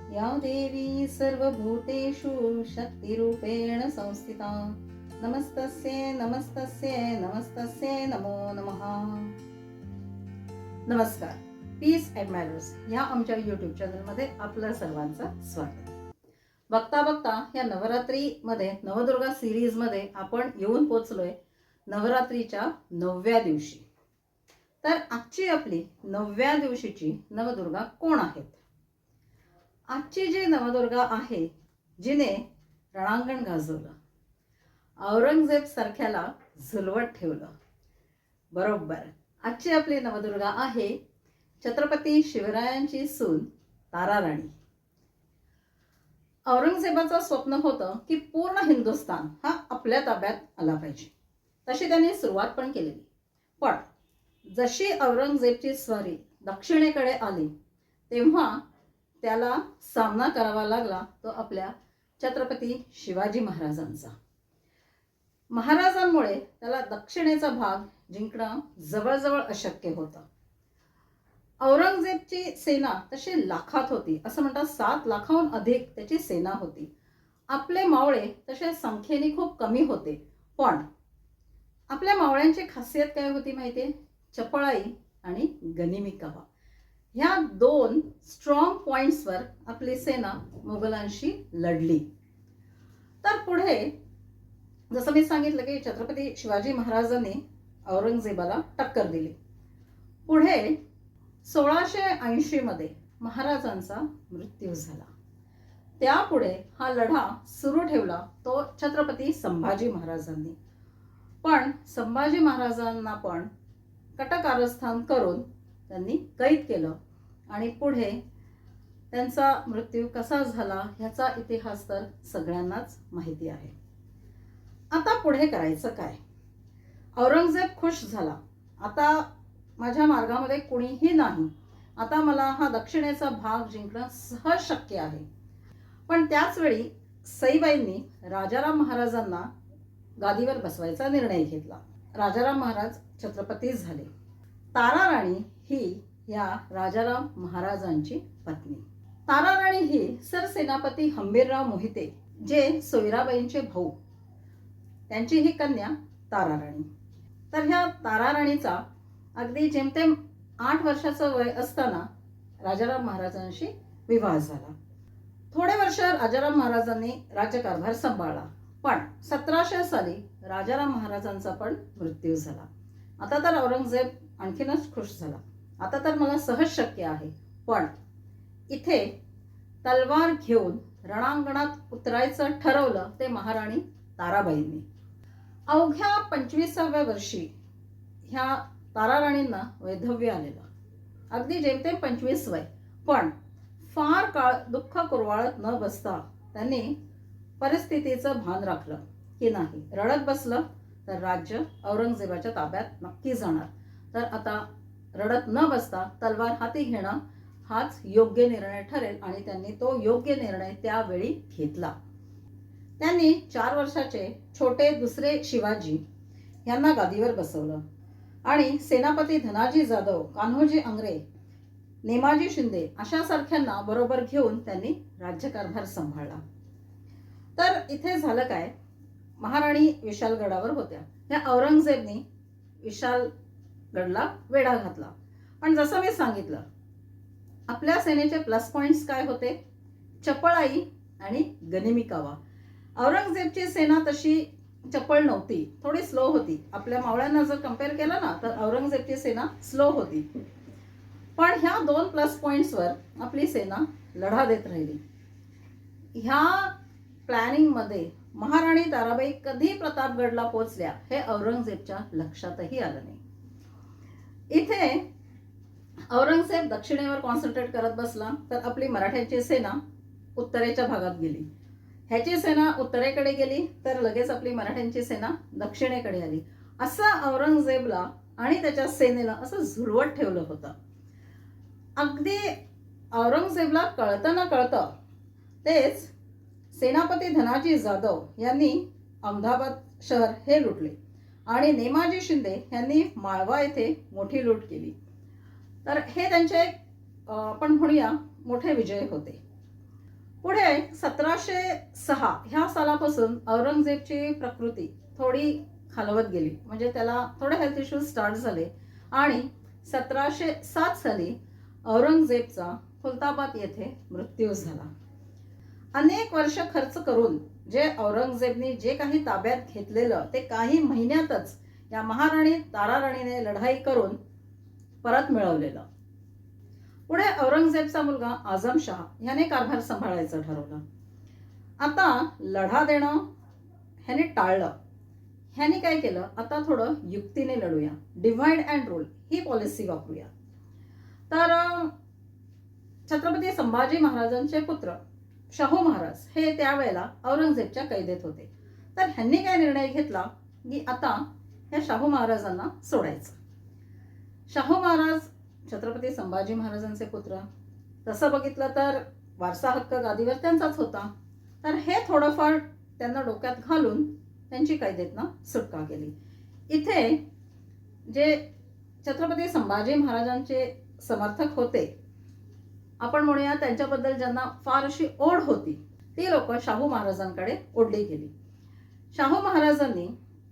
या देवी सर्वभूतेषु शक्तिरूपेण संस्थिता नमस्तस्ये नमस्तस्ये नमस्तस्ये नमो नमः. नमस्कार. पीस ॲडमायरर्स या आमच्या यूट्यूब चॅनलमध्ये आपलं सर्वांचं स्वागत. बघता बघता या नवरात्रीमध्ये नवदुर्गा सिरीजमध्ये आपण येऊन पोचलोय नवरात्रीच्या 9व्या दिवशी. तर आजची आपली 9व्या दिवशीची नवदुर्गा कोण आहेत? आजची जी नवदुर्गा आहे, जिने रणांगण गाजवलं, औरंगजेब सारख्याला झुलवत ठेवलं, बरोबर आजची आपली नवदुर्गा आहे छत्रपती शिवरायांची सून ताराराणी. औरंगजेबाचं स्वप्न होतं की पूर्ण हिंदुस्थान हा आपल्या ताब्यात आला पाहिजे. तशी त्यांनी सुरुवात पण केलेली. पण जशी औरंगजेबची स्वारी दक्षिणेकडे आली तेव्हा त्याला सामना करावा लागला तो आपल्या छत्रपती शिवाजी महाराजांचा. महाराजांमुळे त्याला दक्षिणेचा भाग जिंकणं जवळजवळ अशक्य होतं. औरंगजेबची सेना तशी लाखात होती, असं म्हणतात 7 लाखाहून अधिक त्याची सेना होती. आपले मावळे तसे संख्येने खूप कमी होते. पण आपल्या मावळ्यांची खासियत काय होती माहितीये? चपळाई आणि गनिमी कावा. ह्या 2 स्ट्रॉंग पॉइंट्सवर आपली सेना मुघलांशी लढली. तर पुढे जसं मी सांगितलं की छत्रपती शिवाजी महाराजांनी औरंगजेबाला टक्कर दिली. पुढे 1680 मध्ये महाराजांचा मृत्यू झाला. त्यापुढे हा लढा सुरू ठेवला तो छत्रपती संभाजी महाराजांनी. पण संभाजी महाराजांना पण कटकारस्थान करून त्यांनी कैद केलं आणि पुढे त्यांचा मृत्यू कसा झाला ह्याचा इतिहास तर सगळ्यांनाच माहिती आहे. आता पुढे करायचं काय? औरंगजेब खुश झाला. आता माझ्या मार्गामध्ये कुणीही नाही. आता मला हा दक्षिणेचा भाग जिंकणं सहज शक्य आहे. पण त्याच वेळी सईबाईंनी राजाराम महाराजांना गादीवर बसवायचा निर्णय घेतला. राजाराम महाराज छत्रपती झाले. ताराराणी ही या राजाराम महाराजांची पत्नी. ताराराणी ही सरसेनापती हंबीरराव मोहिते जे सोयराबाईंचे भाऊ, त्यांची ही कन्या ताराराणी. तर ह्या ताराराणीचा अगदी जेमतेम 8 वर्षाचं वय असताना राजाराम महाराजांशी विवाह झाला. थोडे वर्ष राजाराम महाराजांनी राज्यकारभार सांभाळला. पण 1700 साली राजाराम महाराजांचा पण मृत्यू झाला. आता तर औरंगजेब आणखीनच खुश झाला. आता तर मला सहज शक्य आहे. पण इथे तलवार घेऊन रणांगणात उतरायचं ठरवलं ते महाराणी ताराबाईंनी. अवघ्या 25व्या वर्षी ह्या ताराराणींना वैधव्य आलेलं. अगदी जेमतेम 25 वय. पण फार काळ दुःख कुरवाळत न बसता त्यांनी परिस्थितीचं भान राखलं की नाही, रडत बसलं तर राज्य औरंगजेबाच्या ताब्यात नक्की जाणार. तर आता रडत न बसता तलवार हाती घेणं हाच योग्य निर्णय ठरेल आणि त्यांनी तो योग्य निर्णय त्यावेळी घेतला. त्यांनी 4 वर्षाचे छोटे दुसरे शिवाजी यांना गादीवर बसवलं आणि सेनापती धनाजी जाधव, कान्होजी आंग्रे, नेमाजी शिंदे अशा सारख्यांना बरोबर घेऊन त्यांनी राज्यकारभार सांभाळला. तर इथे झालं काय? महाराणी विशालगडावर होत्या. या औरंगजेबनी विशालगडला वेढा घातला. पण जसं मी सांगितलं, आपल्या सेनेचे प्लस पॉइंट्स काय होते? चपळाई आणि गनिमी कावा. औरंगजेबची सेना तशी चपळ नव्हती, थोडी स्लो होती. आपल्या मावळ्यांना जर कम्पेअर केलं ना तर औरंगजेबची सेना स्लो होती. पण ह्या 2 प्लस पॉइंट्सवर आपली सेना लढा देत राहिली. ह्या प्लॅनिंगमध्ये महाराणी ताराबाई कधी प्रतापगडला पोहोचल्या हे औरंगजेबच्या लक्षातही आलं नाही. इथे औरंगजेब दक्षिणेवर कॉन्सन्ट्रेट करत बसला तर आपली मराठ्यांची सेना उत्तरेच्या भागात गेली. ह्याची सेना उत्तरेकडे गेली तर लगेच आपली मराठ्यांची सेना दक्षिणेकडे आली. असं औरंगजेबला आणि त्याच्या सेनेला असं झुलवत ठेवलं होतं. अगदी औरंगजेबला कळतं ना कळतं तेच सेनापती धनाजी जाधव यांनी अहमदाबाद शहर हे लुटले आणि नेमाजी शिंदे यांनी माळवा येथे मोठी लूट केली. तर हे त्यांचे आपण म्हणूया मोठे विजय होते. पुढे 1706 ह्या सालापासून औरंगजेबची प्रकृती थोडी खालवत गेली, म्हणजे त्याला थोडे हेल्थ इश्यूज स्टार्ट झाले आणि 1707 साली औरंगजेबचा खुलताबाद येथे मृत्यू झाला. अनेक वर्ष खर्च करून जे औरंगजेबने जे काही ताब्यात घेतलेलं ते काही महिन्यातच या महाराणी ताराराणीने लढाई करून परत मिळवलेलं. पुढे औरंगजेबचा मुलगा आझमशाह ह्याने कारभार सांभाळायचं ठरवलं. आता लढा देणं ह्याने टाळलं. ह्याने काय केलं, आता थोडं युक्तीने लढूया, डिव्हाइड अँड रूल ही पॉलिसी वापरूया. तर छत्रपती संभाजी महाराजांचे पुत्र शाहू महाराज हे त्यावेळेला औरंगजेबच्या कैदेत होते. तर ह्यांनी काय निर्णय घेतला की आता ह्या शाहू महाराजांना सोडायचं. शाहू महाराज छत्रपती संभाजी महाराजांचे पुत्र, तसं बघितलं तर वारसा हक्क गादीवर त्यांचाच होता. तर हे थोडंफार त्यांना डोक्यात घालून त्यांची कैदेतनं सुटका केली. इथे जे छत्रपती संभाजी महाराजांचे समर्थक होते, आपण म्हणूया त्यांच्याबद्दल ज्यांना फार अशी ओढ होती, ती लोक शाहू महाराजांकडे ओढली गेली. शाहू महाराजांनी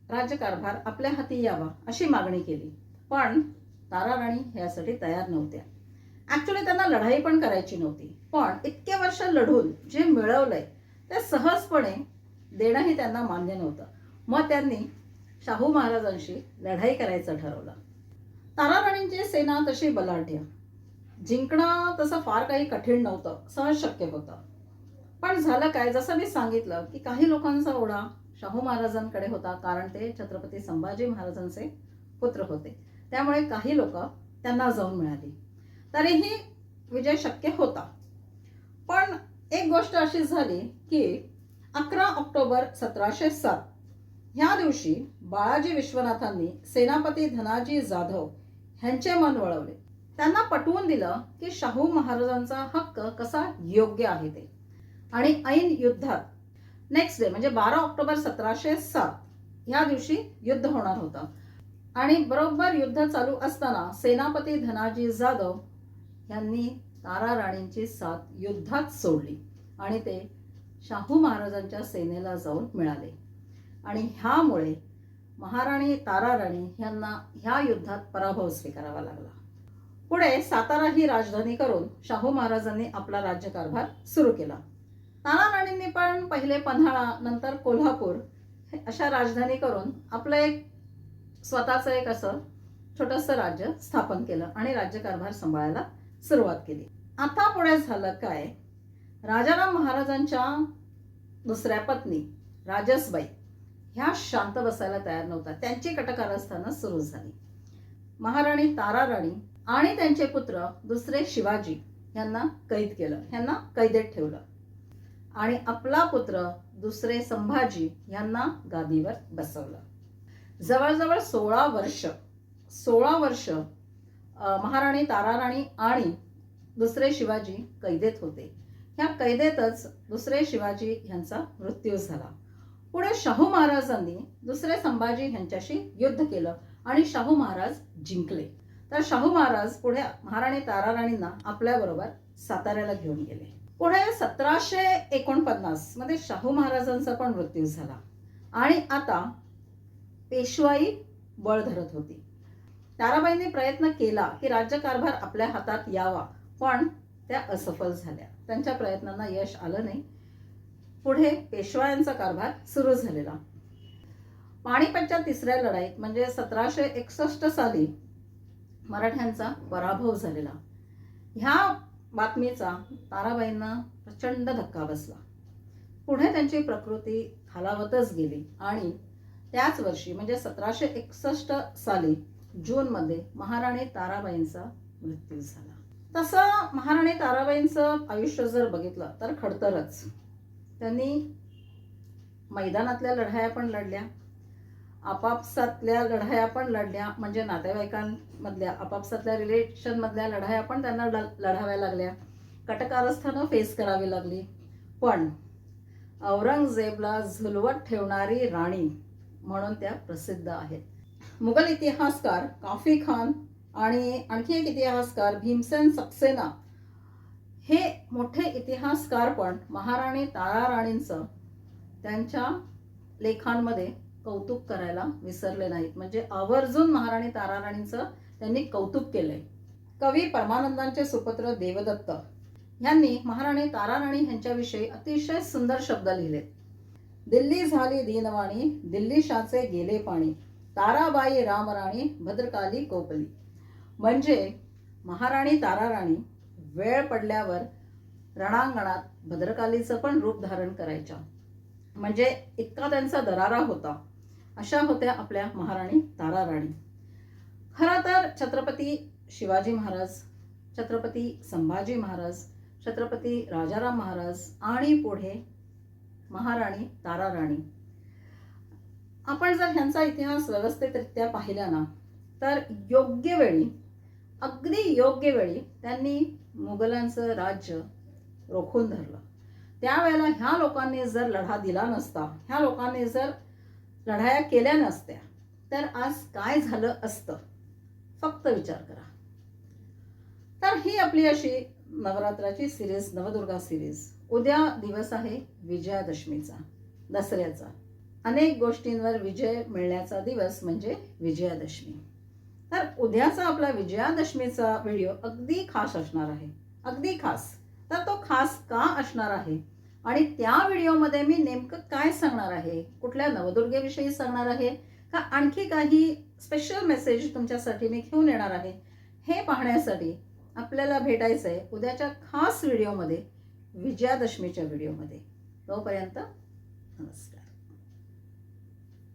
राज्यकारभार आपल्या हाती यावा अशी मागणी केली, पण ताराराणी यासाठी तयार नव्हत्या. ऍक्च्युली त्यांना लढाई पण करायची नव्हती, पण इतके वर्ष लढून जे मिळवलंय ते सहजपणे देणंही त्यांना मान्य नव्हतं. मग त्यांनी शाहू महाराजांशी लढाई करायचं ठरवलं. ताराराणींची सेना तशी बलाढ्य, जिंकणं तसं फार काही कठीण नव्हतं, सहज शक्य होतं. पण झालं काय, जसं मी सांगितलं की काही लोकांचा ओढा शाहू महाराजांकडे होता, कारण ते छत्रपती संभाजी महाराजांचे पुत्र होते. त्यामुळे काही लोक त्यांना जाऊन मिळाली. तरीही विजय शक्य होता. पण एक गोष्ट अशी झाली की 11 ऑक्टोबर 1707 ह्या दिवशी बाळाजी विश्वनाथांनी सेनापती धनाजी जाधव ह्यांचे मन वळवले. त्यांना पटवून दिलं की शाहू महाराजांचा हक्क कसा योग्य आहे ते. आणि ऐन युद्धात नेक्स्ट डे म्हणजे 12 ऑक्टोबर 1707 ह्या दिवशी युद्ध होणार होतं. आणि बरोबर युद्ध चालू असताना सेनापती धनाजी जाधव यांनी ताराराणींची साथ युद्धात सोडली आणि ते शाहू महाराजांच्या सेनेला जाऊन मिळाले. आणि ह्यामुळे महाराणी ताराराणी यांना ह्या युद्धात पराभव स्वीकारावा लागला. पुढे सातारा ही राजधानी करून शाहू महाराजांनी आपला राज्यकारभार सुरू केला. ताराराणींनी पण पहिले पन्हाळा, नंतर कोल्हापूर अशा राजधानी करून आपलं एक स्वतःचं एक असं छोटंसं राज्य स्थापन केलं आणि राज्यकारभार सांभाळायला सुरुवात केली. आता पुढे झालं काय, राजाराम महाराजांच्या दुसऱ्या पत्नी राजसबाई ह्या शांत बसायला तयार नव्हत्या. त्यांची कटकारस्थानं सुरू झाली. महाराणी ताराराणी आणि त्यांचे पुत्र दुसरे शिवाजी यांना कैद केलं, यांना कैदेत ठेवलं आणि आपला पुत्र दुसरे संभाजी यांना गादीवर बसवलं. जवळजवळ 16 वर्ष महाराणी ताराराणी आणि दुसरे शिवाजी कैदेत होते. ह्या कैदेतच दुसरे शिवाजी यांचा मृत्यू झाला. पुढे शाहू महाराजांनी दुसरे संभाजी यांच्याशी युद्ध केलं आणि शाहू महाराज जिंकले. तर शाहू महाराज पुढे महाराणी ताराराणींना आपल्याबरोबर साताऱ्याला घेऊन गेले. पुढे 1749 मध्ये शाहू महाराजांचा पण मृत्यू झाला आणि आता पेशवाई बळ धरत होती. ताराबाईंनी प्रयत्न केला की राज्यकारभार आपल्या हातात यावा, पण त्या असफल झाल्या. त्यांच्या प्रयत्नांना यश आलं नाही. पुढे पेशवायांचा कारभार सुरू झालेला. पानिपतच्या तिसऱ्या लढाईत म्हणजे 1761 साली मराठ्यांचा पराभव झालेला. ह्या बातमीचा ताराबाईंना प्रचंड धक्का बसला. पुढे त्यांची प्रकृती खालावतच गेली आणि त्याच वर्षी म्हणजे 1761 साली जूनमध्ये महाराणी ताराबाईंचा मृत्यू झाला. तसं महाराणी ताराबाईंचं आयुष्य जर बघितलं तर खडतरच. त्यांनी मैदानातल्या लढाया पण लढल्या, आपापसातल्या लढाया पण लढल्या, म्हणजे नातेवाईकांमधल्या आपापसातल्या रिलेशनमधल्या लढाया पण त्यांना लढाव्या लागल्या. कटकारस्थानं फेस करावी लागली. पण औरंगजेबला झुलवत ठेवणारी राणी म्हणून त्या प्रसिद्ध आहेत. मुघल इतिहासकार काफी खान आणि आणखी एक इतिहासकार भीमसेन सक्सेना हे मोठे इतिहासकार पण महाराणी ताराराणींचं त्यांच्या लेखांमध्ये कौतुक करायला विसरले नाहीत. म्हणजे आवर्जून महाराणी ताराराणींचं त्यांनी कौतुक केलंय. कवी परमानंदांचे सुपुत्र देवदत्त यांनी महाराणी ताराराणी यांच्याविषयी अतिशय सुंदर शब्द लिहिलेत. दिल्ली झाली दीनवाणी, दिल्लीशाचे गेले पाणी, ताराबाई रामराणी भद्रकाली कोपली. म्हणजे महाराणी ताराराणी वेळ पडल्यावर रणांगणात भद्रकालीचं पण रूप धारण करायच्या. म्हणजे इतका त्यांचा दरारा होता. अशा होत्या आपल्या महाराणी ताराराणी. खरं तर छत्रपती शिवाजी महाराज, छत्रपती संभाजी महाराज, छत्रपती राजाराम महाराज आणि पुढे महाराणी ताराराणी, आपण जर ह्यांचा इतिहास व्यवस्थितरित्या पाहिला ना, तर योग्य वेळी, अगदी योग्य वेळी त्यांनी मुघलांचं राज्य रोखून धरलं. त्यावेळेला ह्या लोकांनी जर लढा दिला नसता, ह्या लोकांनी जर लढाया केल्या नसत्या, तर आज काय झालं असतं? फक्त विचार करा. तर ही आपली अशी नवरात्राची सिरीज, नवदुर्गा सिरीज. उद्या दिवस आहे विजयादशमीचा, दसऱ्याचा. अनेक गोष्टींवर विजय मिळण्याचा दिवस म्हणजे विजयादशमी. तर उद्याचा आपला विजयादशमीचा व्हिडिओ अगदी खास असणार आहे, अगदी खास. तर तो खास का असणार आहे आणि त्या व्हिडिओमध्ये मी नेमकं काय सांगणार आहे, कुठल्या नवदुर्गेविषयी सांगणार आहे का आणखी काही स्पेशल मेसेज तुमच्यासाठी मी घेऊन येणार आहे, हे पाहण्यासाठी आपल्याला भेटायचं आहे उद्याच्या खास व्हिडिओमध्ये, विजयादशमीच्या व्हिडिओमध्ये. तोपर्यंत नमस्कार.